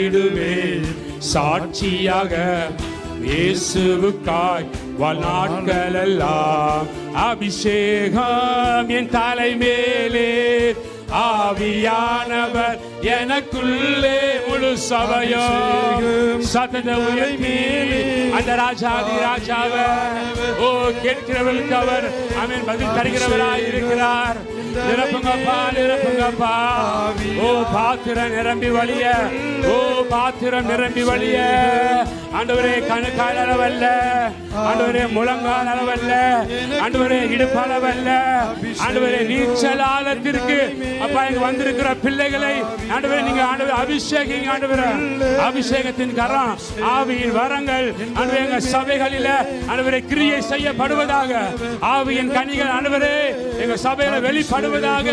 வாழ்ந்திடுவேன் சாட்சியாக இயேசுவுக்காய் வாழ்நாட்களெல்லாம். அபிஷேகம் என் தலை மேலே, ஆவியானவர் எனக்குள்ளே, முழு சபையும் சத்தத்தை உயர்த்தி அந்த ராஜாதி ராஜாவை ஓ கேட்கிறவர்களுக்கு அவர் ஆமென் பதில் தருகிறவராய் இருக்கிறார். நிரப்புங்கப்பா, நிரப்புங்கப்பா. ஓ பாத்திரம் நிரம்பி வழிய, ஓ பாத்திரம் நிரம்பி வழிய. ஆண்டவரே கணுக்கால் அளவல்ல, ஆண்டவரே முழங்கால் அளவல்ல, ஆண்டவரே இடுப்பு அளவல்ல, ஆண்டவரே நீச்சல் ஆழத்திற்கு அப்பா இங்க வந்திருக்கிற பிள்ளைகளை ஆண்டவரே நீங்க ஆண்டவரே அபிஷேகம், ஆண்டவரே அபிஷேகத்தின் கரம், ஆவியின் வரங்கள் ஆண்டவரே எங்க சபைகளில ஆண்டவரே கிரியை செய்யப்படுவதாக. ஆவியின் கனிகள் ஆண்டவரே எங்க சபையில வெளிப்படுவதாக.